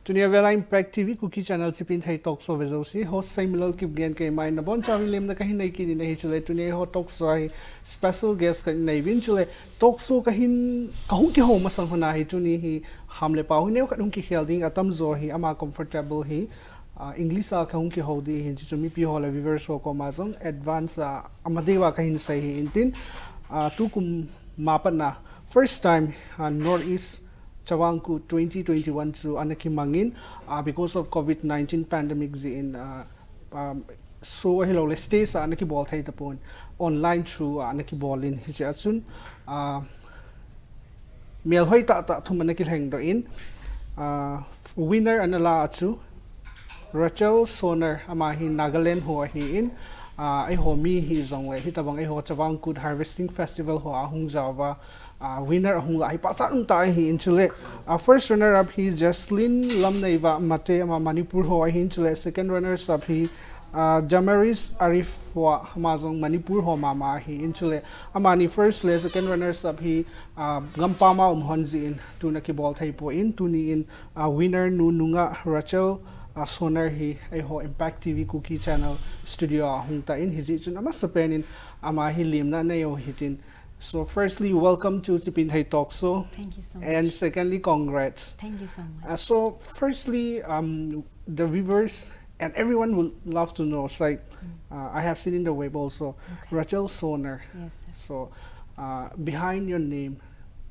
Tunia vela Impact TV Kuki channel Chipinthei Talkshow vezosi host SEIMINLAL KIPGEN ke mai na bon chawi lem na kahin nei ki nei chule tunia ho Talkshow special guest ka nei vin chule Talkshow kahin kahung ki ho masang hona hi tuni hi hamle pa hu neu kadung ki helding atam zo hi ama comfortable hi English a kahung ki ho di hin chumi pi ho la viewers ko ma jong advance amadewa kahin sai hi intin tu kum mapan na first time Northeast CHAVANG 2021 to anaki mangin because of COVID-19 pandemic in so hello let's stay sa anaki ball thai tapon online through anaki ball in his achun mel hoi ta thum anaki heng do in winner anala achu Rachel Sonar ama hi Nagaland ho hi in ai ho mi hi zong le hi tabang ai ho CHAVANG Good Harvesting Festival ho ahung jawa winner ahung la hi pa chan tai hi in chule first runner up hi Jaslyn Lamnaiva mate ama Manipur ho hi in chule second runner up hi Jamaris Arif wa Amazon Manipur ho mama hi in chule amani first le second runners up hi gampama honzi in tuna ki ball thai po in tuni in winner nu nunga Rachel Sonar hi ai ho Impact TV Kuki channel studio hung ta in hiji chun ama sapen in ama hi limna na yo hitin. So firstly, welcome to Chipinthei Talkshow. Thank you so much. And secondly, congrats. Thank you so much. So firstly, the viewers and everyone would love to know. It's like I have seen in the web also, Okay. Rachel Sonar. Yes, sir. So behind your name,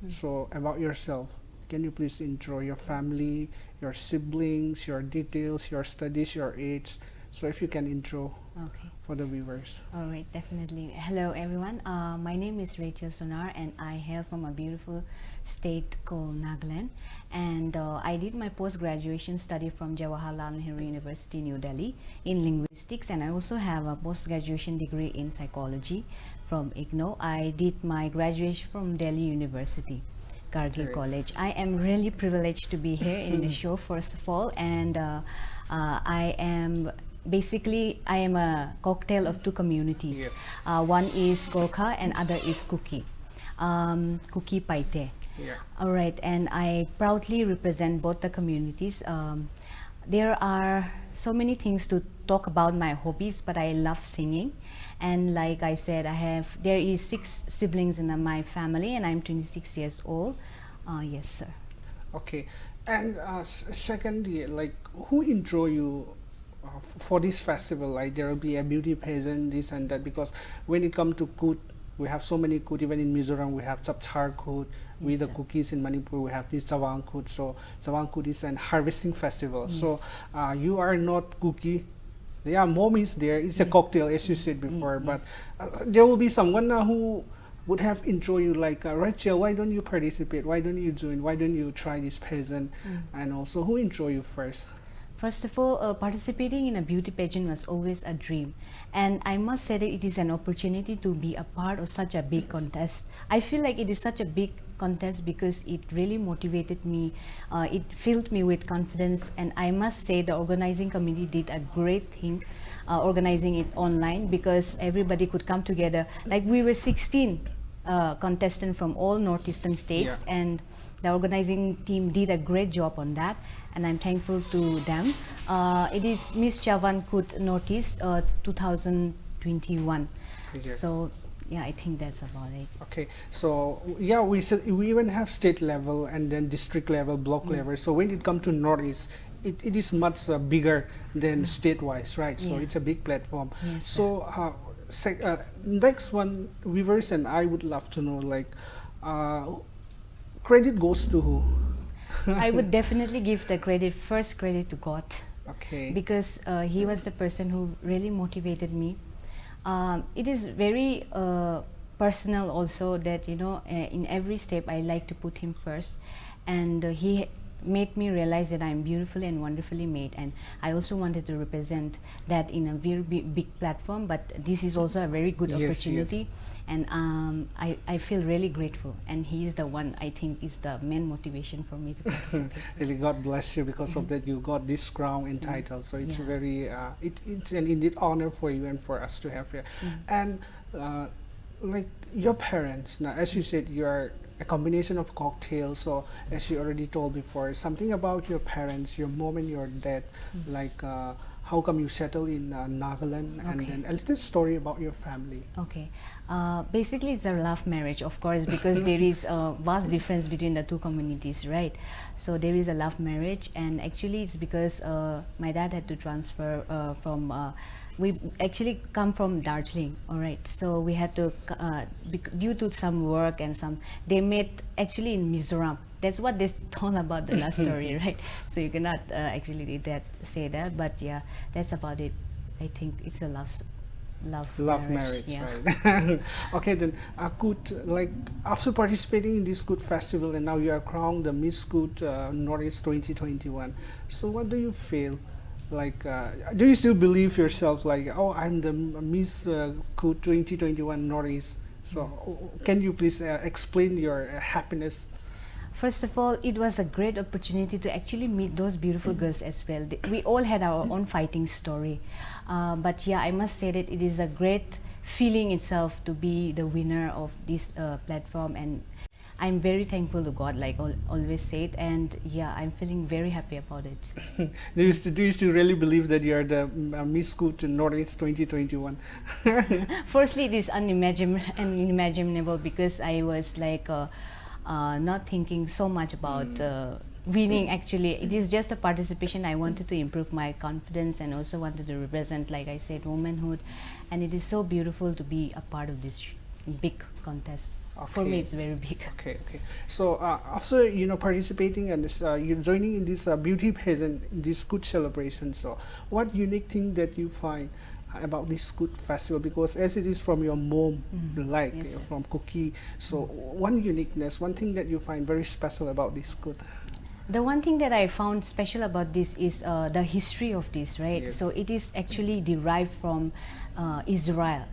so about yourself, can you please intro your family, your siblings, your details, your studies, your age? So if you can intro Okay. for the viewers. All right, definitely. Hello, everyone. My name is Rachel Sonar, and I hail from a beautiful state called Nagaland. And I did my post-graduation study from Jawaharlal Nehru University, New Delhi, in linguistics, and I also have a post-graduation degree in psychology from IGNO. I did my graduation from Delhi University, Kargil College. I am really privileged to be here in the show, first of all, and I am a cocktail of two communities. Yes. One is Gorkha and other is Kuki. Kuki Paite. Yeah. All right, and I proudly represent both the communities. There are so many things to talk about my hobbies, but I love singing. And like I said, there is 6 siblings in my family, and I'm 26 years old. Yes, sir. Okay, and secondly, like who intro you for this festival? Like there will be a beauty pageant, this and that. Because when it comes to Kut, we have so many Kut. Even in Mizoram, we have Chapchar Kut. With the cookies in Manipur, we have this CHAVANG Kut. So CHAVANG Kut is an harvesting festival. Yes. So you are not Kuki. Yeah, mom is there. It's a cocktail, as you said before. Yes. But there will be someone who would have intro you like Rachel, why don't you participate? Why don't you join? Why don't you try this pageant? And also, who intro you first? First of all, participating in a beauty pageant was always a dream, and I must say that it is an opportunity to be a part of such a big contest. I feel like it is such a big contest because it really motivated me. It filled me with confidence, and I must say the organizing committee did a great thing organizing it online, because everybody could come together. Like we were 16 contestants from all northeastern states, Yeah. and the organizing team did a great job on that, and I'm thankful to them. It is Miss CHAVANG Kut Northeast 2021. Yes. So yeah, I think that's about it. Okay, so yeah, we even have state level and then district level, block level. So when it comes to Northeast, it is much bigger than state-wise, right? So Yeah. it's a big platform. Yes, So next one, viewers and I would love to know, like, credit goes to who? I would definitely give the first credit to God, Okay. because he was the person who really motivated me. It is very personal also that, you know, in every step I like to put him first, and he made me realize that I'm beautifully and wonderfully made, and I also wanted to represent that in a very big platform, but this is also a very good Yes, opportunity. And I feel really grateful, and he is the one I think is the main motivation for me to participate. Really, God bless you. Because of that, you got this crown and title. So it's very, it's an indeed honor for you and for us to have here. And like your parents, now as you said, you are a combination of cocktails. So as you already told before, something about your parents, your mom and your dad, like how come you settle in Nagaland, and Okay. then a little story about your family. Okay. Basically, it's a love marriage, of course, because there is a vast difference between the two communities, right? So there is a love marriage, and actually, it's because my dad had to transfer from. We actually come from Darjeeling, all right. So we had to, due to some work and some, they met actually in Mizoram. That's what they told about the last story, right? So you cannot actually say that, but yeah, that's about it. I think it's a love Marriage, yeah. right? Okay, then could, like, after participating in this good festival and now you are crowned the Miss Good Northeast 2021, so what do you feel? Like, do you still believe yourself, like, oh, I'm the Miss Good 2021 Northeast? So can you please explain your happiness? First of all, it was a great opportunity to actually meet those beautiful girls as well. We all had our own fighting story. But yeah, I must say that it is a great feeling itself to be the winner of this platform, and I'm very thankful to God, like always said, and yeah, I'm feeling very happy about it. Do you still really believe that you are the Miss Good Northeast 2021? Firstly, it is unimaginable because I was like not thinking so much about winning. Actually, it is just a participation. I wanted to improve my confidence and also wanted to represent, like I said, womanhood, and it is so beautiful to be a part of this big contest. For me, it's very big. Okay. So after participating and this, you're joining in this beauty pageant, this good celebration. So what unique thing that you find about this good festival? Because as it is from your mom, like Yes, from Kuki. So one uniqueness, one thing that you find very special about this good. The one thing that I found special about this is the history of this, right? Yes. So it is actually derived from Israel,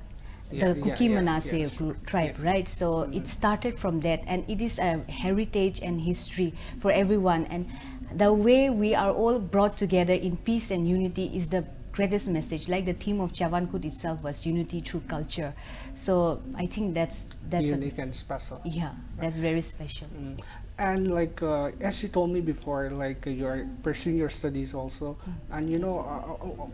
Yeah, the Kuki Manasseh yes. tribe, Yes. right? So it started from that, and it is a heritage and history for everyone. And the way we are all brought together in peace and unity is the greatest message. Like the theme of CHAVANG itself was unity through culture. So I think that's Unique and special. yeah, that's very special. And like as you told me before, like you are pursuing your studies also, and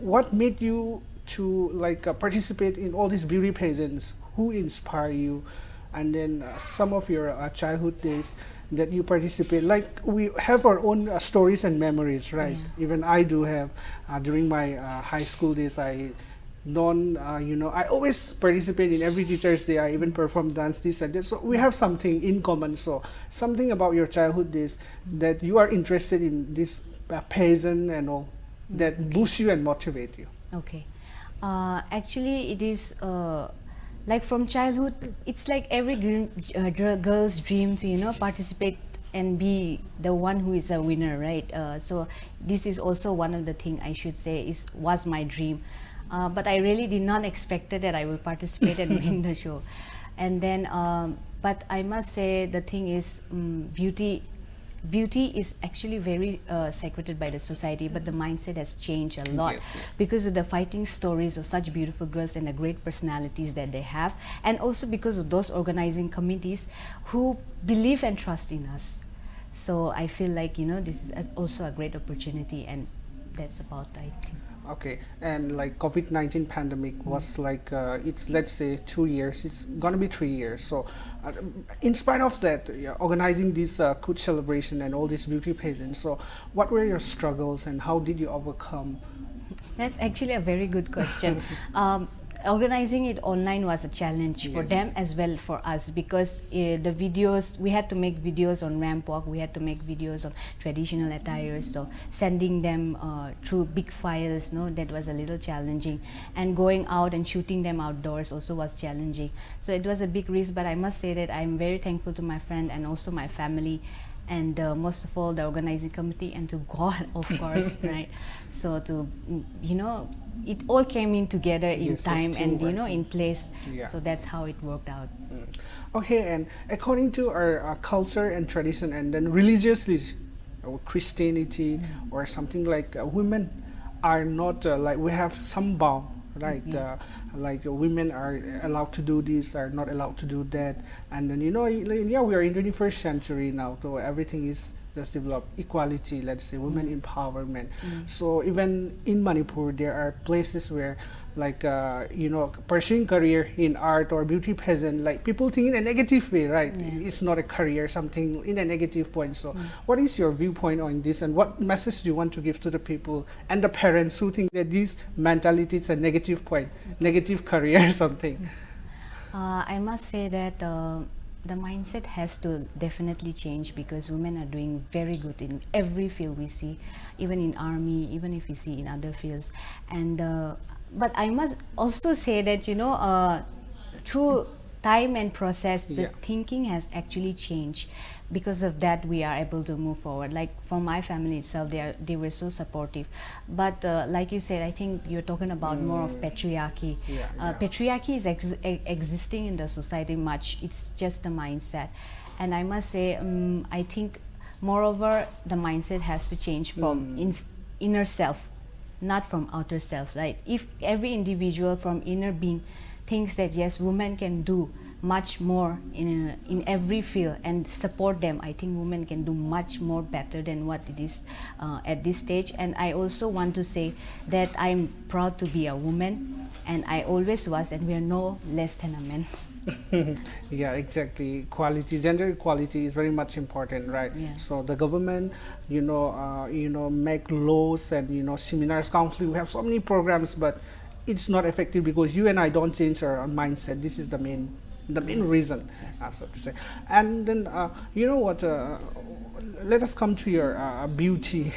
what made you to like participate in all these beauty pageants? Who inspire you? And then some of your childhood days that you participate, like we have our own stories and memories, right? Yeah. Even I do have during my high school days. I always participate in every Teacher's Day. I even perform dance, this and that. So we have something in common. So something about your childhood days that you are interested in this pageant and all that boost you and motivate you. Okay. Actually, it is like from childhood, it's like every girl's dream to participate and be the one who is a winner, right? So this is also one of the thing I should say was my dream. But I really did not expect that I will participate and win the show. And then, but I must say the thing is, beauty is actually very secreted by the society, but the mindset has changed a lot. Yes. Because of the fighting stories of such beautiful girls and the great personalities that they have, and also because of those organizing committees who believe and trust in us. So I feel like this is also a great opportunity, and that's about, I think. Okay, and like COVID-19 pandemic was like it's, let's say, 2 years. It's gonna be 3 years. So, in spite of that, organizing this good celebration and all these beauty pageants. So, what were your struggles and how did you overcome? That's actually a very good question. Organizing it online was a challenge for Yes. them as well for us, because the videos, we had to make videos on ramp walk, we had to make videos on traditional attires, so sending them through big files, that was a little challenging, and going out and shooting them outdoors also was challenging. So it was a big risk, but I must say that I'm very thankful to my friend and also my family, and most of all the organizing committee, and to God, of course, right? So to it all came in together in Yes, time and teamwork. in place. Yeah. So that's how it worked out. Okay, and according to our culture and tradition, and then religiously, or Christianity or something like women are not like, we have some vow, right? Yeah. Like women are allowed to do this, are not allowed to do that, and then yeah, we are in 21st century now, so everything is just developed equality. Let's say women empowerment. So even in Manipur, there are places where like pursuing career in art or beauty pageant, like people think in a negative way, right? Yeah. It's not a career, something in a negative point. So what is your viewpoint on this, and what message do you want to give to the people and the parents who think that this mentality is a negative point, negative career or something? I must say that the mindset has to definitely change, because women are doing very good in every field we see, even in army, even if we see in other fields. And but I must also say that through time and process, the Yeah. thinking has actually changed. Because of that, we are able to move forward. Like for my family itself, they were so supportive. But like you said, I think you're talking about more of patriarchy. Yeah. Patriarchy is existing in the society much. It's just the mindset. And I must say, I think moreover the mindset has to change from inner self, not from outer self. Like if every individual from inner being thinks that yes, women can do much more in every field and support them, I think women can do much more better than what it is at this stage. And I also want to say that I'm proud to be a woman, and I always was, and we are no less than a man. Yeah, exactly. Equality, gender equality is very much important, right? Yeah. So the government, make laws and seminars, counseling. We have so many programs, but it's not effective because you and I don't change our mindset. This is the main reason, Yes. so to say. And then you know what? Let us come to your beauty.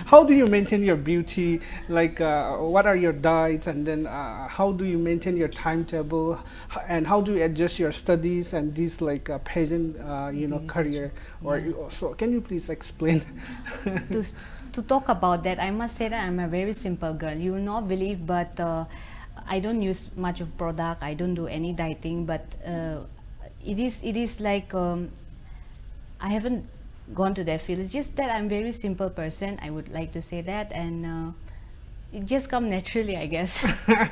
How do you maintain your beauty? Like, what are your diets, and then how do you maintain your timetable, and how do you adjust your studies and this like pageant, career? Or so, can you please explain? to, to talk about that, I must say that I'm a very simple girl. You will not believe, but I don't use much of product. I don't do any dieting, but it is like I haven't gone to that field. It's just that I'm very simple person. I would like to say that, and it just come naturally, I guess.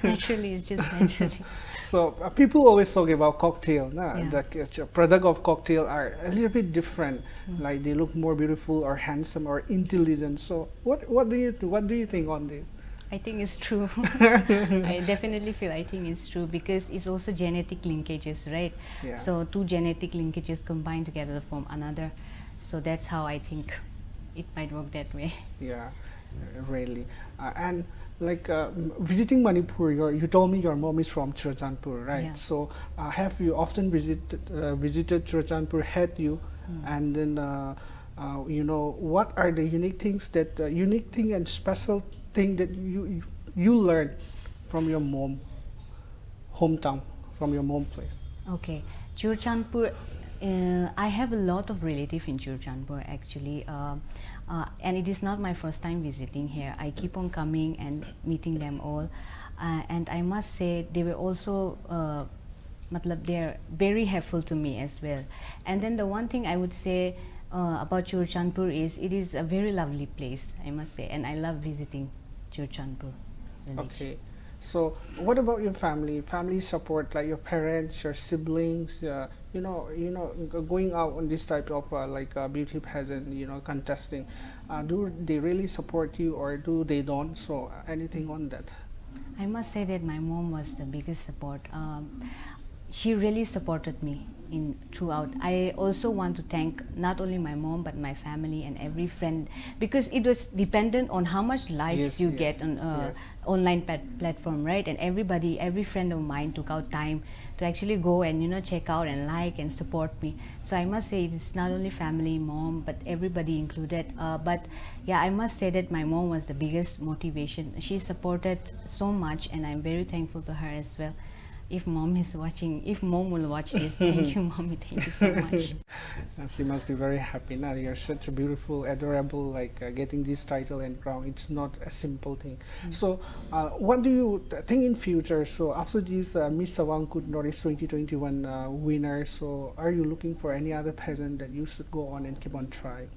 Naturally, it's just naturally. So people always talk about cocktail. Nah? Yeah. The product of cocktail are a little bit different. Like they look more beautiful or handsome or intelligent. So what do you think on this? I think it's true. I definitely feel I think it's true, because it's also genetic linkages, right? Yeah. So two genetic linkages combine together to form another. So that's how I think it might work that way. Yeah, really. And like visiting Manipur, you told me your mom is from Churachandpur, right? Yeah. So have you often visited Churachandpur? Had you? And then what are the unique things that unique thing and special thing that you learned from your mom hometown, from your mom place? Okay, Churachandpur. I have a lot of relatives in Churachandpur actually, and it is not my first time visiting here. I keep on coming and meeting them all, and I must say they were also, they're very helpful to me as well. And then the one thing I would say about Churachandpur is it is a very lovely place, I must say, and I love visiting Churachandpur village. Okay. So what about your family? Family support, like your parents, your siblings, going out on this type of beauty pageant, contesting. Do they really support you, or do they don't? So anything on that? I must say that my mom was the biggest support. She really supported me throughout. I also want to thank not only my mom but my family and every friend, because it was dependent on how much likes you get on online platform, right? And every friend of mine took out time to actually go and check out and like and support me. So I must say it's not only family, mom, but everybody included. But yeah, I must say that my mom was the biggest motivation. She supported so much, and I'm very thankful to her as well. If mom is watching, if mom will watch this, thank you, mommy, thank you so much. She must be very happy. Now you're such a beautiful, adorable, getting this title and crown. It's not a simple thing. So what do you think in future? So after this Miss CHAVANG Northeast 2021 winner, so are you looking for any other pageant that you should go on and keep on trying?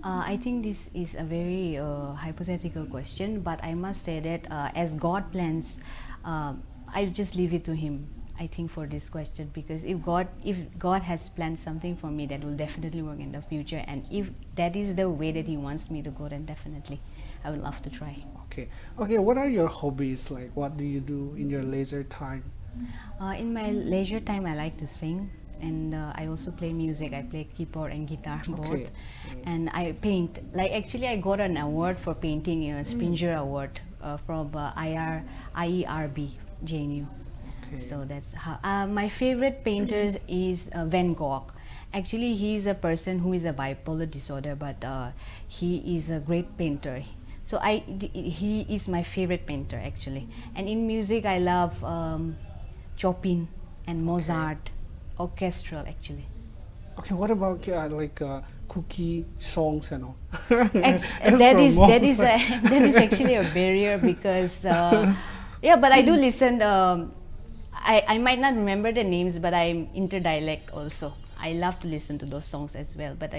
I think this is a very hypothetical question, but I must say that as God plans, I just leave it to Him. I think for this question, because if God has planned something for me, that will definitely work in the future, and if that is the way that He wants me to go, then definitely I would love to try. Okay. Okay. What are your hobbies? Like, what do you do in your leisure time? In my leisure time, I like to sing, and I also play music. I play keyboard and guitar both, Okay. and I paint. Like actually, I got an award for painting, a Springer Award from IERB JNU. Okay. So that's how. My favorite painter is Van Gogh. Actually, he is a person who is a bipolar disorder, but he is a great painter. So he is my favorite painter actually. And in music, I love Chopin and Mozart, orchestral actually. Okay. What about Kuki songs and all? That is that is actually a barrier because yeah, but I do listen. I might not remember the names, but I'm interdialect also. I love to listen to those songs as well. But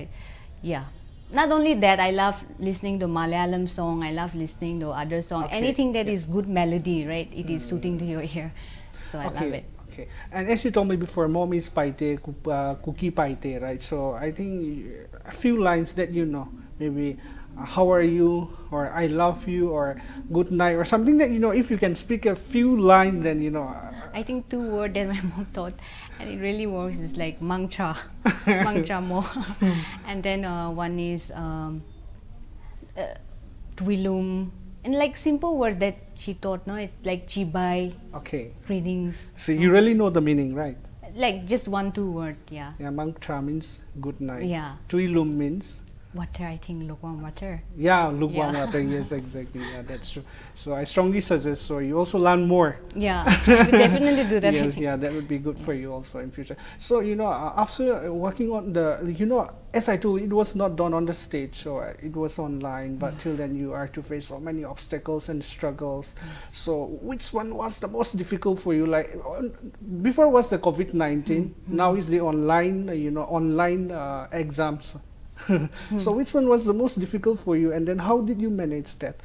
yeah, not only that, I love listening to Malayalam song. I love listening to other song. Okay, Anything that yeah. is good melody, right? It is suiting to your ear, so I love it. Okay. And as you told me before, mom is Paite, Kuki Paite, right? So I think a few lines that you know, maybe how are you, or I love you, or good night, or something that you know. If you can speak a few lines, then you know. I think 2 words that my mom taught, and it really works. Is like mangcha, mangcha mo, and then one is twilum, and like simple words that she taught. No, it's like chibai, Okay. greetings. So you really know the meaning, right? Like just 1, 2 word, yeah. Yeah, mantra means good night. Yeah. Tuilum means Water, I think lukewarm water. yeah, lukewarm Yeah. water. Yes, exactly. Yeah, that's true. So I strongly suggest so you also learn more. Yeah, I would definitely do that. I Yes, think. yeah, that would be good for you also in future. So you know, after working on the, you know, as I told you, it was not done on the stage, so it was online. But till then, you are to face so many obstacles and struggles. Yes. So which one was the most difficult for you? Like before was the COVID-19. Now is the online, you know, online exams. So which one was the most difficult for you, and then how did you manage that?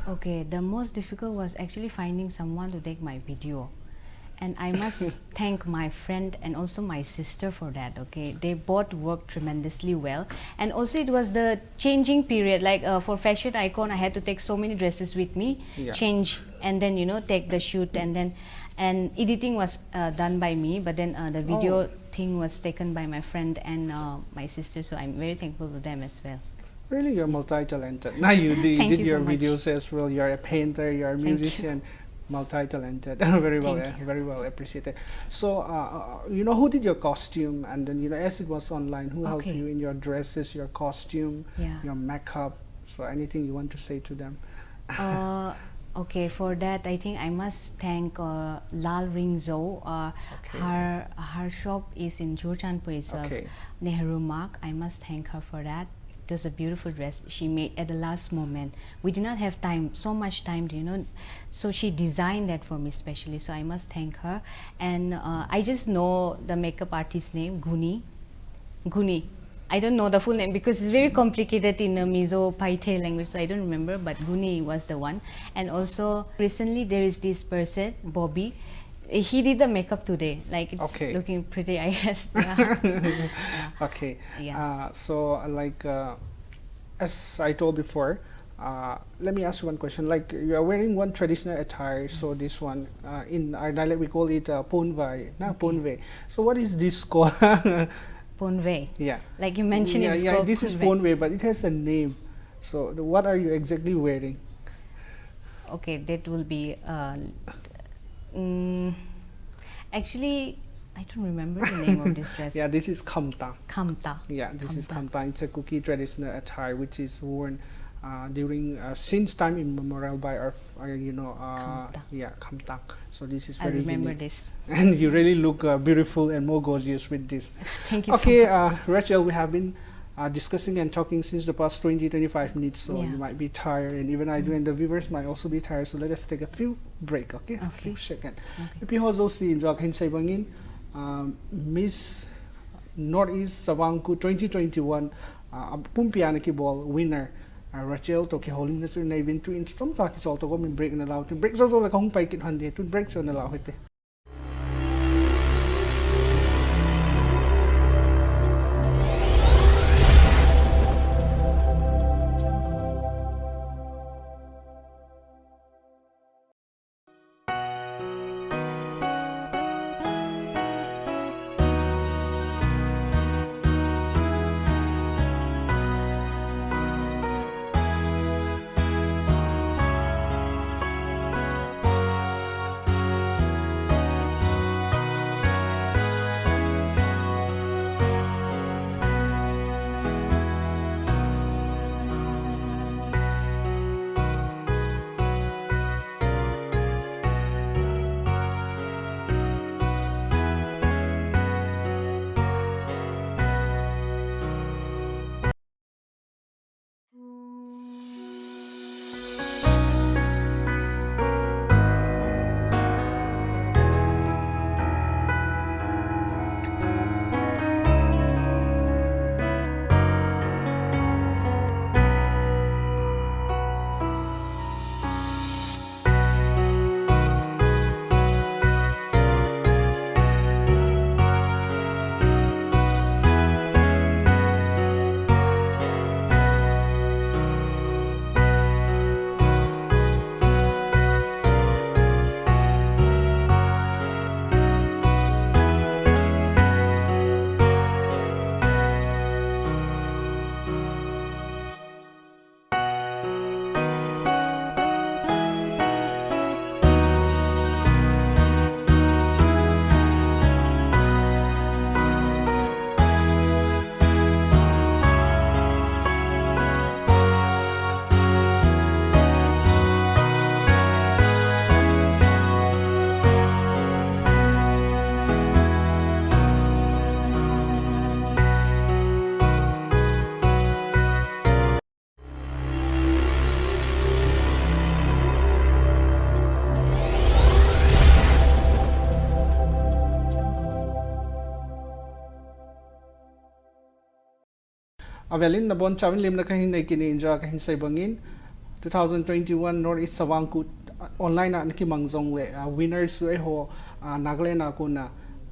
Okay, the most difficult was actually finding someone to take my video. And I must thank my friend and also my sister for that. Okay, they both worked tremendously well, and also it was the changing period. Like for fashion icon, I had to take so many dresses with me, Yeah. change, and then you know take the shoot, and editing was done by me. But then the video Oh. thing was taken by my friend and my sister. So I'm very thankful to them as well. Really, you're multi-talented. Now you did, Thank did you your so much. videos as well. You're a painter, you're a Thank you. musician, multi-talented. Very well, Thank you. very well appreciated. So, you know, who did your costume, and then you know, as it was online, who helped Okay. you in your dresses, your costume, Yeah. your makeup? So, anything you want to say to them? Okay, for that I think I must thank Lal Ringzo. Okay. Her shop is in Jurchandpur itself, Okay. Nehru Mark. I must thank her for that. It was a beautiful dress she made at the last moment. We did not have time, so much time, you know. So she designed that for me specially. So I must thank her. And I just know the makeup artist's name, Guni. I don't know the full name because it's very complicated in the Mizo Paite language, so I don't remember, but Guni was the one. And also recently there is this person, Bobby. He did the makeup today. Like it's Okay. looking pretty, I guess. Yeah. Okay. Yeah. So, like, as I told before, let me ask you one question. Like, you are wearing one traditional attire, so this one, in our dialect we call it ponvai, ponve. So what is this called? Ponve. Yeah. Like you mentioned, Yeah, it's yeah. called This is ponve. ponve, but it has a name. So, what are you exactly wearing? Okay, that will be. Actually, I don't remember the name of this dress. Yeah, this is kamta. Kamta. Yeah, this is Kamta. kamta. It's a Kuki traditional attire which is worn during since time immemorial by our, you know, Kamta. yeah, kamta. So this is I very remember unique. this. And you really look beautiful and more gorgeous with this. Thank you Okay, so much. Rachel, we have been discussing and talking since the past 20-25 minutes, so Yeah. you might be tired, and even I do, and the viewers might also be tired. So let us take a few break, okay? A few seconds. EP-127 si Joaquin Saibangin, Miss Northeast Savangku 2021 pumpia na ki ball winner Rachel to ki holding na na event to in from sa ki sol to go min break na law to break so la kong pai kin hande to break so na law hete Avelin na bon chawin lim na kahin na kini enjoy kahin sa bangin 2021 Northeast Savang Kut online na nakimangzong le winners su ho Nagaland ako na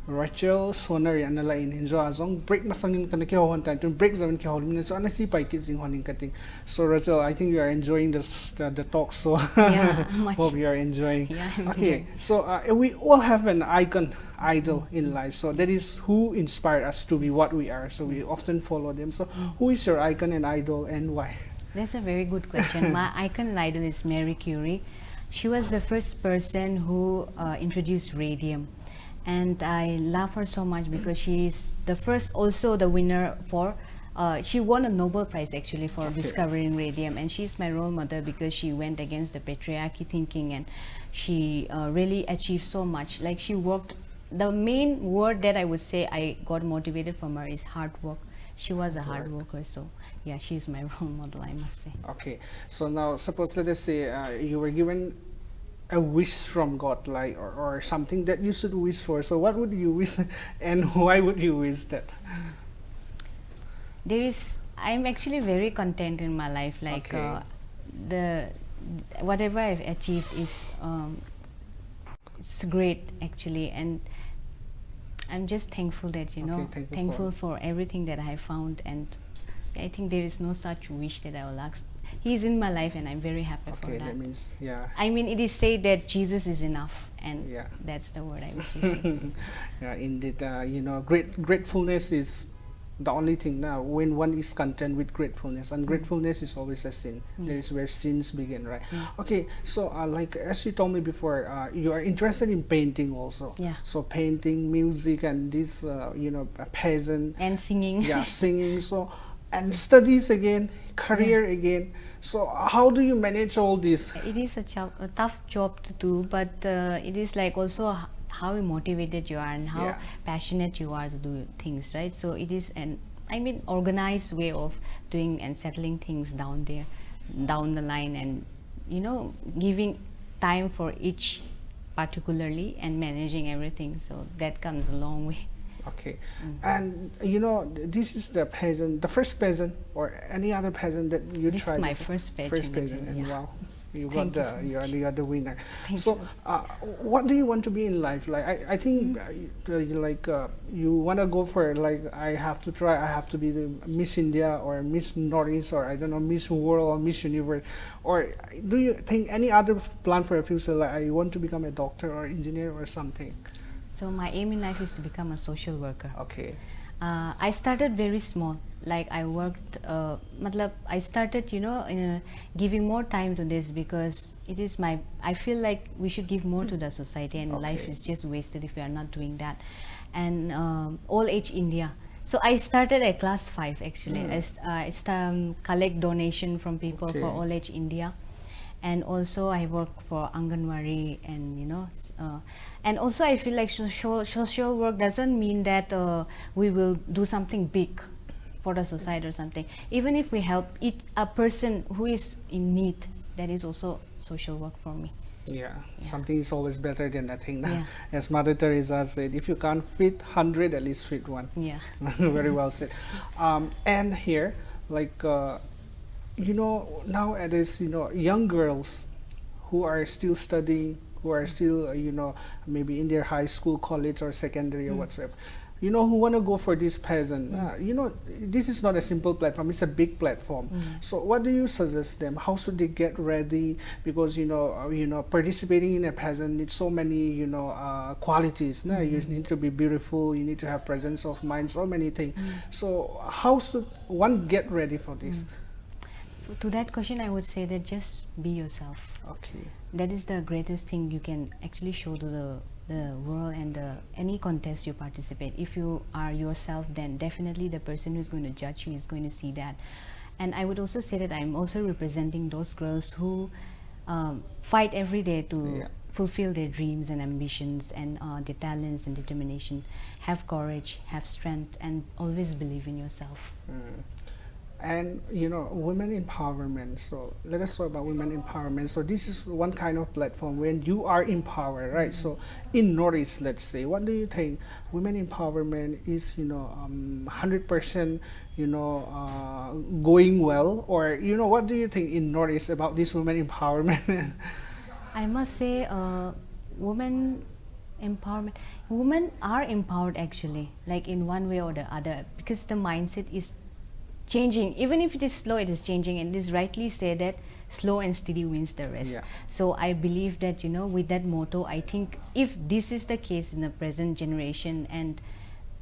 Rachel Sonar yan nala in enjoy azong break masangin ka na kihon tan to break zaman kihon min so anasi pai kids in honing kating so Rachel I think you are enjoying the talk so Yeah, much. hope you are enjoying. Yeah, I'm Okay, enjoying. so we all have an idol in life, so that is who inspired us to be what we are, so we often follow them. So who is your icon and idol and why? That's a very good question. My icon and idol is Marie Curie. She was the first person who introduced radium, and I love her so much because she is the first, also the winner for. She won a Nobel Prize actually for discovering radium, and she's my role model because she went against the patriarchy thinking, and she really achieved so much. Like she worked. The main word that I would say I got motivated from her is hard work. She was a hard worker, so yeah, she's my role model, I must say. Okay, so now suppose let us say you were given a wish from God, like or something that you should wish for. So what would you wish, and why would you wish that? I'm actually very content in my life. Like Okay. whatever I've achieved is it's great actually, and I'm just thankful that thankful for everything that I found, and I think there is no such wish that I will ask. He's in my life, and I'm very happy for Okay, that. that means yeah. I mean, it is said that Jesus is enough, and Yeah. that's the word I wish is. Yeah, indeed, gratefulness is the only thing now. When one is content with gratefulness, and gratefulness is always a sin. There is where sins begin, right? Okay, so like as you told me before, you are interested in painting also. Yeah. So painting, music, and this, a pageant. And singing. Yeah, singing. So and studies again, career again. So how do you manage all this? It is a tough job to do, but it is like also how motivated you are and how Yeah. passionate you are to do things, right? So it is organized way of doing and settling things down the line, and giving time for each particularly and managing everything. So that comes a long way. Okay, and you know, this is the pageant, the first pageant, or any other pageant that you This tried? is my first pageant. First pageant, and yeah. wow, you got Thank you the so you are the winner. Thank So, you. what do you want to be in life? Like, I think you want to go for like, I have to try, I have to be the Miss India or Miss Northeast, or I don't know, Miss World or Miss Universe, or do you think any other plan for your future? Like, I want to become a doctor or engineer or something. So my aim in life is to become a social worker. Okay. I started very small. Like I worked, I started, giving more time to this because it is I feel like we should give more to the society, and life Okay. is just wasted if we are not doing that. And All Age India. So I started at class 5 actually. I collect donation from people for Okay. All Age India. And also I work for Anganwadi, and and also I feel like social work doesn't mean that we will do something big for the society or something. Even if we help a person who is in need, that is also social work for me. Yeah, something is always better than nothing. Yeah. As Mother Teresa said, if you can't feed 100, at least feed one. Yeah. Very well said. And here, like, nowadays, young girls who are still studying, who are still, maybe in their high school, college, or secondary, or whatsoever, who want to go for this pageant. This is not a simple platform, it's a big platform. So what do you suggest them? How should they get ready? Because, participating in a pageant needs so many, qualities. You need to be beautiful, you need to have presence of mind, so many things. So how should one get ready for this? To that question, I would say that just be yourself. Okay. That is the greatest thing you can actually show to the world and any contest you participate. If you are yourself, then definitely the person who is going to judge you is going to see that. And I would also say that I'm also representing those girls who fight every day to fulfill their dreams and ambitions, and their talents and determination. Have courage, have strength, and always believe in yourself. And women empowerment. So let us talk about women empowerment. So this is one kind of platform when you are empowered, right? So in Northeast, let's say, what do you think women empowerment is? 100%, going well, or what do you think in Northeast about this women empowerment? I must say, women empowerment. Women are empowered actually, like in one way or the other, because the mindset is changing. Even if it is slow, it is changing, and it is rightly said that slow and steady wins the rest. So I believe that with that motto, I think if this is the case in the present generation, and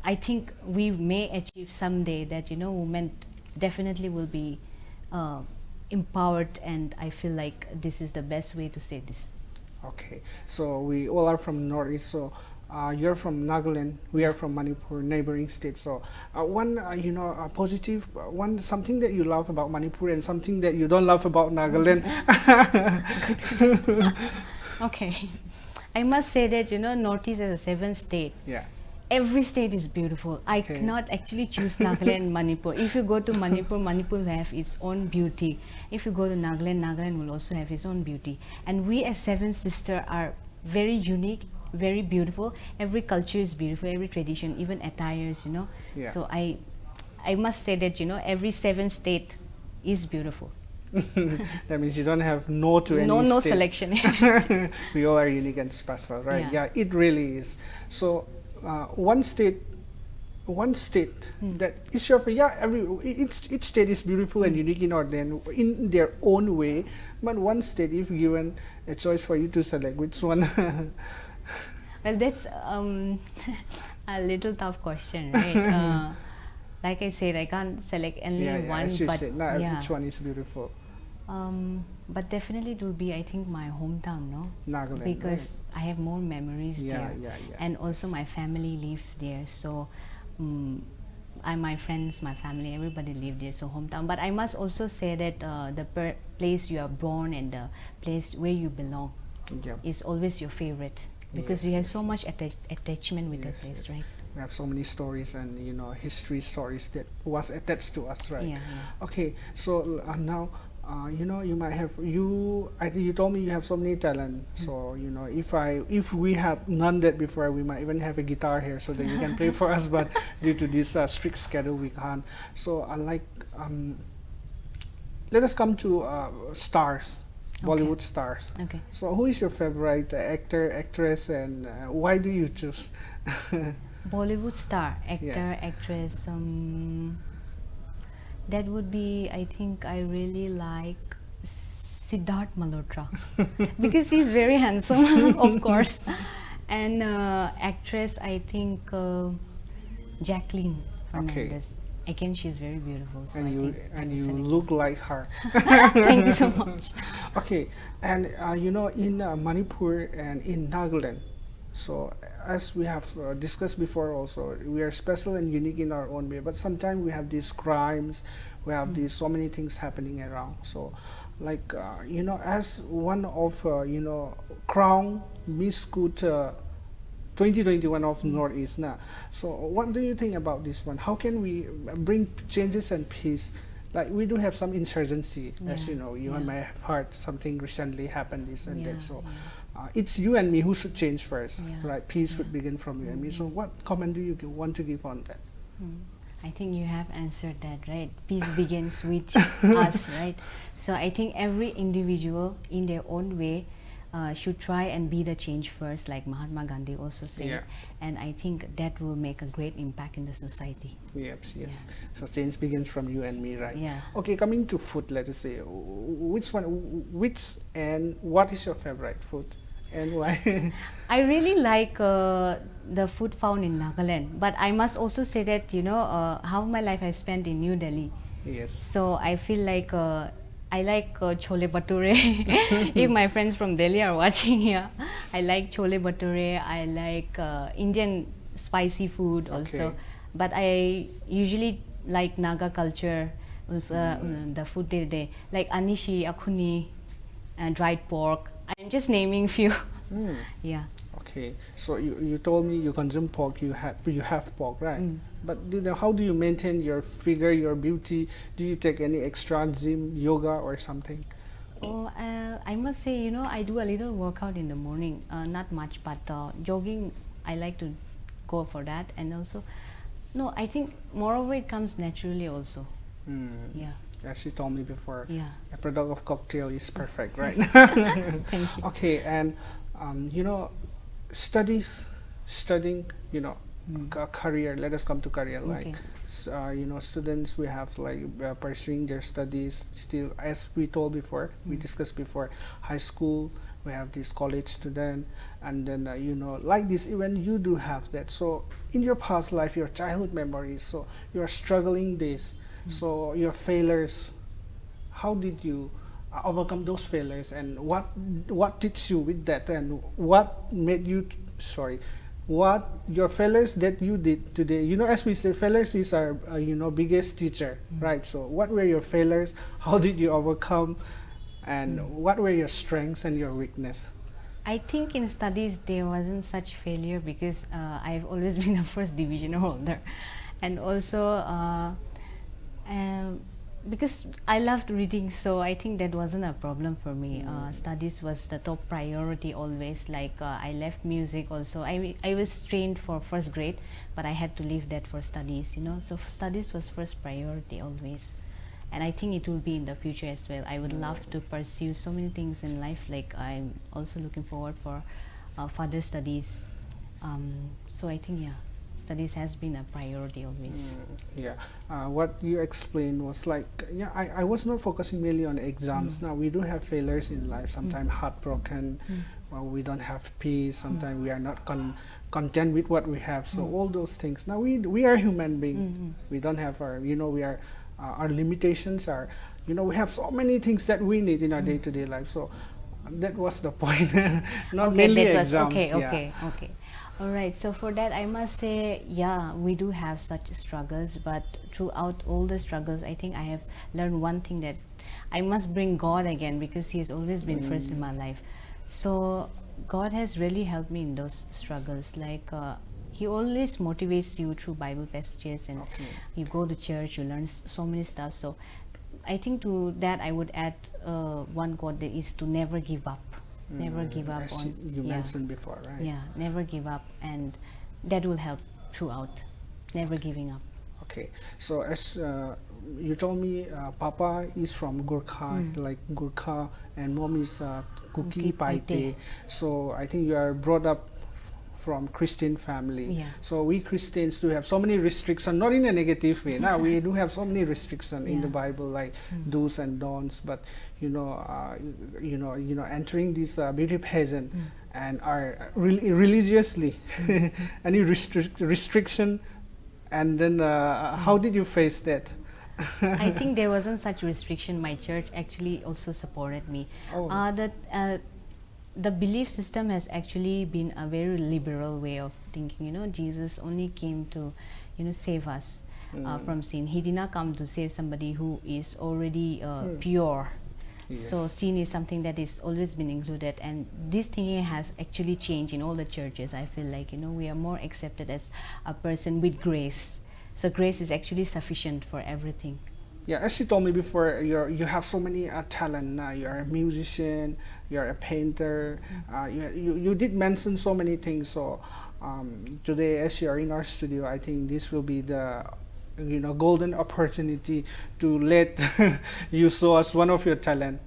I think we may achieve someday that women definitely will be empowered, and I feel like this is the best way to say this. Okay, so we all are from Northeast. So you're from Nagaland, we are from Manipur, neighboring state. So one, positive, something that you love about Manipur and something that you don't love about Nagaland. Okay, I must say that Northeast is a 7th state. Yeah. Every state is beautiful. I cannot actually choose Nagaland and Manipur. If you go to Manipur, Manipur will have its own beauty. If you go to Nagaland, Nagaland will also have its own beauty. And we as 7 sisters are very unique, very beautiful. Every culture is beautiful, every tradition, even attires, Yeah. So I must say that every 7 state is beautiful. That means you don't have no to any No state. selection. We all are unique and special, right? Yeah, it really is. So one state that is your each state is beautiful and unique in their own way, but one state, if given a choice for you to select, which one? Well, that's a little tough question, right? Like I said, I can't select only one, as you but said, which one is beautiful? But definitely it will be, I think, my hometown, no? Nagaland, because I have more memories there, and also yes. my family live there. So my friends, my family, everybody live there. So hometown. But I must also say that the place you are born and the place where you belong is always your favorite, because you have so much attachment with that place, right? We have so many stories and history stories that was attached to us, right? Okay, so now you know, you might have I think you told me you have so many talent. So you know, if we have none that before, we might even have a guitar here so that you can play for us. But due to this strict schedule, we can't. So I like. Let us come to stars, Bollywood stars. Okay. So who is your favorite actor, actress, and why do you choose? Bollywood star, actor, Yeah. actress. That would be, I think, I really like Siddharth Malhotra because he's very handsome, of course. And actress, I think Jacqueline Okay. Fernandez. Again, she's very beautiful. So I And you think I will select look like her. Thank you so much. Okay, and you know, in Manipur and in Nagaland, so as we have discussed before also, we are special and unique in our own way, but sometimes we have these crimes, we have these so many things happening around. So like you know, as one of you know, crown Miss Good 2021 of Northeast now. So what do you think about this one? How can we bring changes and peace? Like we do have some insurgency, as Yeah, you know, you and yeah. I have heard something recently happened, this and Yeah, that. So yeah. it's you and me who should change first, Yeah, right? Peace yeah. would begin from you and me. So what comment do you want to give on that? I think you have answered that, right? Peace begins with us, right? So I think every individual in their own way should try and be the change first, like Mahatma Gandhi also said. Yeah. And I think that will make a great impact in the society. Yes. So change begins from you and me, right? Yeah. Okay, coming to food, let us say, which and what is your favorite food and why? I really like the food found in Nagaland, but I must also say that, you know, half my life I spent in New Delhi. Yes. So I feel like I like chole bhature. If my friends from Delhi are watching here, I like chole bhature. I like Indian spicy food also. Okay. But I usually like Naga culture. The food they like anishi, akhuni, and dried pork. I'm just naming few. Yeah. Okay, so you told me you consume pork, you have pork, right? But how do you maintain your figure, your beauty? Do you take any extra gym, yoga, or something? Oh, I must say, you know, I do a little workout in the morning. Not much, but jogging, I like to go for that. And also, no, I think moreover it comes naturally also. Yeah. As you told me before, Yeah. a product of cocktail is perfect, right? Thank you. Okay, and you know, studying, you know, career. Let us come to career. Like, Okay. you know, students we have like pursuing their studies still, as we told before, we discussed before, high school. We have this college student, and then you know, like this, even you do have that. So in your past life, your childhood memories, so you are struggling this, so your failures, how did you overcome those failures, and what did you with that, and what made you what your failures that you did today, you know, as we say, failures is our you know, biggest teacher, right? So what were your failures, how did you overcome, and what were your strengths and your weakness? I think in studies there wasn't such failure because I've always been a first division holder, and also because I loved reading, so I think that wasn't a problem for me. Studies was the top priority always. Like I left music also. I was trained for first grade, but I had to leave that for studies. You know, so studies was first priority always. And I think it will be in the future as well. I would love to pursue so many things in life. Like I'm also looking forward for further studies. So I think studies has been a priority always. Yeah, what you explained was like, yeah, I was not focusing mainly on exams. Now we do have failures in life, sometimes heartbroken, well, we don't have peace, sometimes we are not content with what we have, so all those things. Now we are human being, we don't have our, you know, we are our limitations are, you know, we have so many things that we need in our day-to-day life. So that was the point. Not mainly that was exams. okay. All right, so for that I must say, yeah, we do have such struggles, but throughout all the struggles, I think I have learned one thing, that I must bring God again, because He has always been first in my life. So God has really helped me in those struggles. Like He always motivates you through Bible passages, and you go to church, you learn so many stuff. So I think to that I would add one quote that is to never give up. Never give up as on. you mentioned before, right? Yeah, never give up, and that will help throughout. Never giving up. Okay, so as you told me, Papa is from Gurkha, like Gurkha, and Mom is Kuki Kuki Paite. Paite. So I think you are brought up from Christian family. Yeah. So we Christians do have so many restrictions, not in a negative way. Now we do have so many restrictions in the Yeah. Bible, like do's and don'ts. But entering this beauty pageant and are religiously any restriction, and then how did you face that? I think there wasn't such restriction. My church actually also supported me. Oh. The belief system has actually been a very liberal way of thinking. You know, Jesus only came to, save us from sin. He did not come to save somebody who is already pure. Yes. So sin is something that is always been included, and this thinking has actually changed in all the churches. I feel like, we are more accepted as a person with grace. So grace is actually sufficient for everything. Yeah, as you told me before, you have so many talent. You're a musician, you're a painter. You did mention so many things. So today, as you're in our studio, I think this will be the golden opportunity to let you show us one of your talent.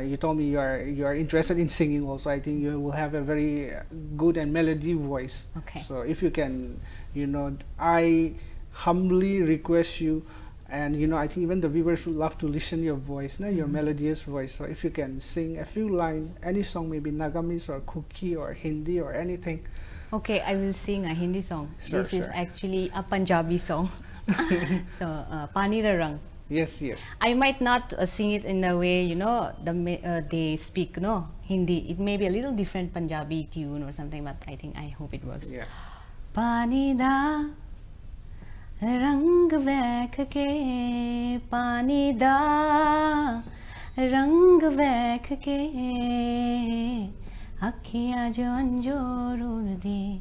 You told me you are interested in singing also. I think you will have a very good and melody voice. Okay. So if you can, I humbly request you, and I think even the viewers would love to listen your voice, your melodious voice. So if you can sing a few lines, any song, maybe Nagamis or Kuki or Hindi or anything. Okay, I will sing a Hindi song. Sure, This is sure. actually a Punjabi song. So, Pani Ra Rang. Yes, yes. I might not sing it in the way, they speak, Hindi. It may be a little different Punjabi tune or something, but I hope it works. Yeah. Pani da rang vekh ke, pani da rang vekh ke, akhiyan jo anjor ud de.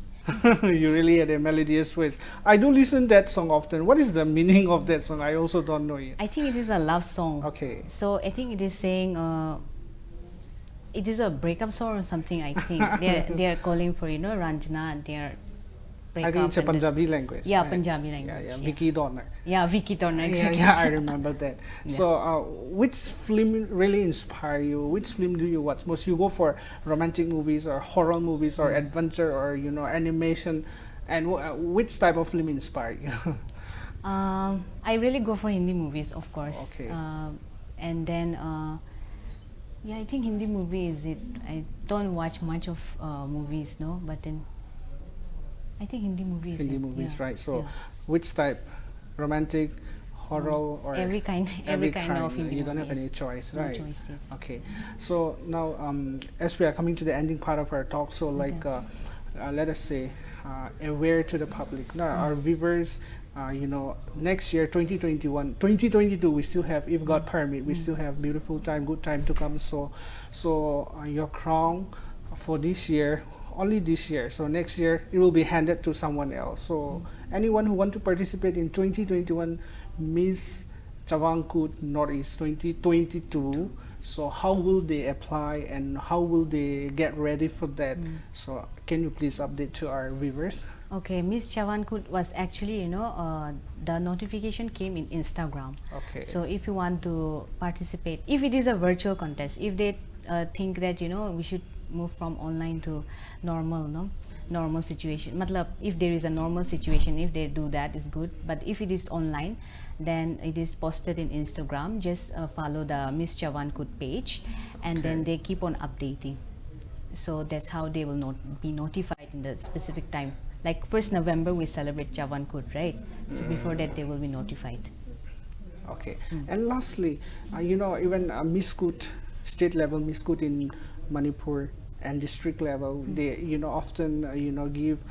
You really had a melodious voice. I do listen that song often. What is the meaning of that song? I also don't know it. I think it is a love song. Okay. So I think it is saying it is a breakup song or something. I think they are calling for Ranjana and their breakup. I think it's a and then- Punjabi language. Yeah, right? Punjabi Yeah, language. yeah. Vicky Donner. Yeah, Vicky Turner. Yeah, Exactly. yeah, I remember that. Yeah. So, which film really inspire you? Which film do you watch most? You go for romantic movies or horror movies or adventure or animation, and which type of film inspire you? I really go for Hindi movies, of course. Okay. And then, I think Hindi movie is it. I don't watch much of movies, no. But then, I think Hindi movies. Hindi movies, yeah. right? So, yeah. which type? Romantic, horror, or every kind of Hindi You don't have movies. any choice, No right? choices. Okay. So now, as we are coming to the ending part of our talk, so like, let us say, aware to the public. Now, our viewers, next year, 2021, 2022, we still have, if God permit, we still have beautiful time, good time to come. So your crown for this year, only this year. So next year, it will be handed to someone else. So anyone who want to participate in 2021 Miss CHAVANG Northeast 2022, so how will they apply and how will they get ready for that? So can you please update to our viewers? Okay, Miss CHAVANG was actually, the notification came in Instagram. Okay. So if you want to participate, if it is a virtual contest, if they think that, we should move from online to normal situation. Matlab, if there is a normal situation, if they do that, is good. But if it is online, then it is posted in Instagram. Just follow the Miss CHAVANG page, and then they keep on updating. So that's how they will not be notified in the specific time. Like 1st November, we celebrate CHAVANG, right? So before that, they will be notified. Okay. And lastly, even Miss Kut, state level Miss Kut in Manipur and district level, they often give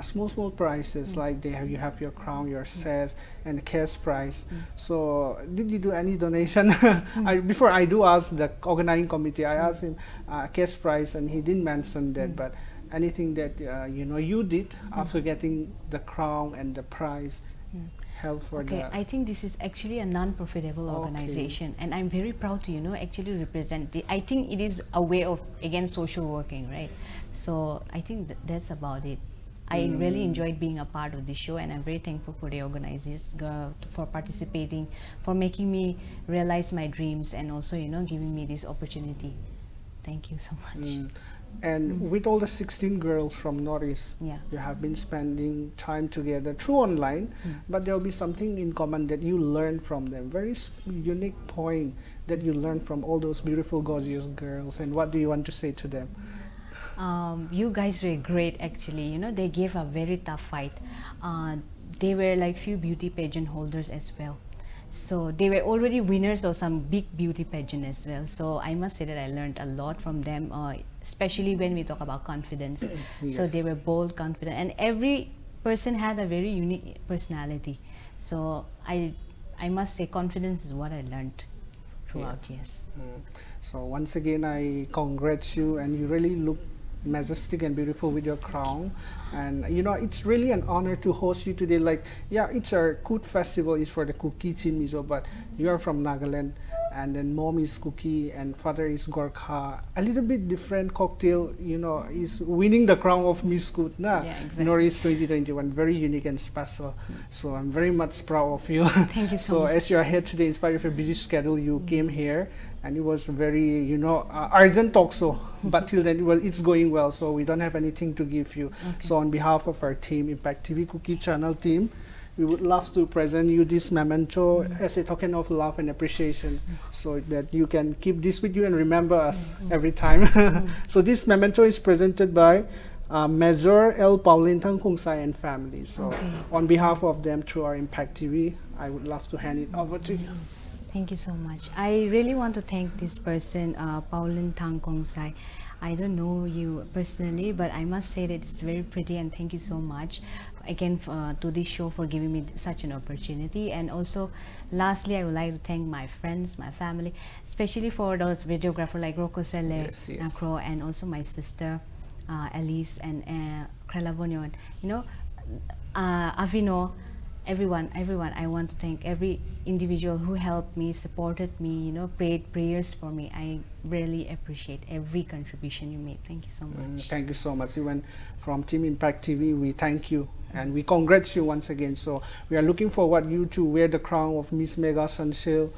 small prizes, like you have your crown, your sash, and cash prize. So did you do any donation? Before I do ask the organizing committee, I asked him cash prize, and he didn't mention that. But anything that you did after getting the crown and the prize, help for Okay, that? I think this is actually a non-profitable organization, and I'm very proud to actually represent it. I think it is a way of again social working, right? So I think that's about it. I really enjoyed being a part of this show, and I'm very thankful for the organizers for participating, for making me realize my dreams, and also giving me this opportunity. Thank you so much. And with all the 16 girls from Northeast, Yeah. you have been spending time together through online, but there will be something in common that you learn from them. Very unique point that you learn from all those beautiful, gorgeous girls. And what do you want to say to them? You guys were great actually. They gave a very tough fight. They were like few beauty pageant holders as well. So they were already winners of some big beauty pageant as well. So I must say that I learned a lot from them, especially when we talk about confidence. So Yes. they were bold, confident, and every person had a very unique personality. So I must say confidence is what I learned throughout. Yes. So once again, I congratulate you, and you really look majestic and beautiful with your crown. And it's really an honor to host you today. Like, yeah, it's a Koot festival, it's for the Kuki team, but you are from Nagaland, and then mom is Kuki and father is Gorkha. A little bit different cocktail, is winning the crown of Miss Koot, na? Yeah, exactly. Norris 2021, very unique and special. So I'm very much proud of you. Thank you so much. as you are here today, in spite of your busy schedule, you came here, and it was very, urgent talk show. But till then, it's going well, so we don't have anything to give you. So on behalf of our team, Impact TV Kuki channel team, we would love to present you this memento as a token of love and appreciation, so that you can keep this with you and remember us every time. So this memento is presented by Major L. Pauline Tangkungsai and family. So on behalf of them, through our Impact TV, I would love to hand it over to you. Thank you so much. I really want to thank this person, Pauline Tangkungsai. I don't know you personally, but I must say that it's very pretty, and thank you so much again to this show for giving me such an opportunity. And also, lastly, I would like to thank my friends, my family, especially for those videographers like Rokosele, Yes. Nakro, and also my sister Alice and Krelavonyon. Avino, everyone. I want to thank every individual who helped me, supported me, prayed prayers for me. I really appreciate every contribution you made. Thank you so much. Thank you so much. Even from Team Impact TV, we thank you and we congratulate you once again. So we are looking forward you to wear the crown of Miss Mega Sunshine,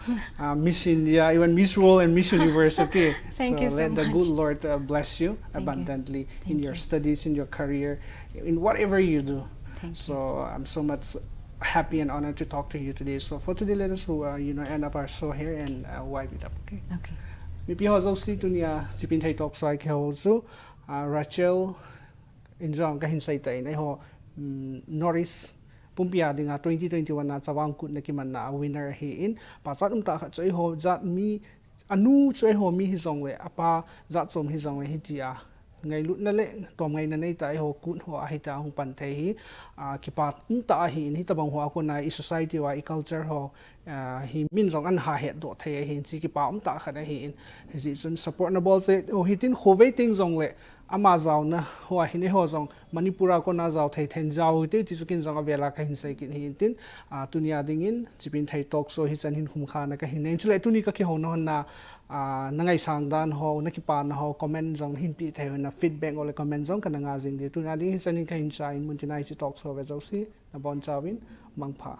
Miss India, even Miss World and Miss Universe. Okay. Thank you so let the much. good Lord bless you Thank you. abundantly in Thank your you. studies, in your career, in whatever you do. Thank you. So I'm so much happy and honored to talk to you today. So for today, let us end up our show here and wipe it up. Okay. Okay. Maybe also see to niya Chipinthei Talkshow like also Rachel injong kahin sa itain ay ho Norris pumpia dinga 2021 na CHAVANG kut na kiman na winner hiin pasat ta kha choi ho zat mi anu choi ho mi hizong le apa zat chom hizong le hitia ngai lut na le tom ngai na nei tai ho kun ho a hita hong pan thei hi kipat ta hi ni tabang ho ko na I society wa I culture ho hi min jong an ha het do thei hi chi ki pa ta kha na hi in hi chun support na bol se o hitin khove ting jong le ama zaw na ho hi ne ho jong Manipura ko na zaw thei then zaw te ti chukin jong avela ka hin sai kin hi tin tunia dingin Chipinthei Talkshow hi chan hin khum kha na ka hin nei chule tuni ka ki ho no na nangai sang dan ho na ki pa na ho comment jong hin pi thei na feedback ole comment jong ka na nga jing de tunia ding hi chan hin ka hin sa in mun chinai chi Talkshow ve jaw si na bon chawin mangpha.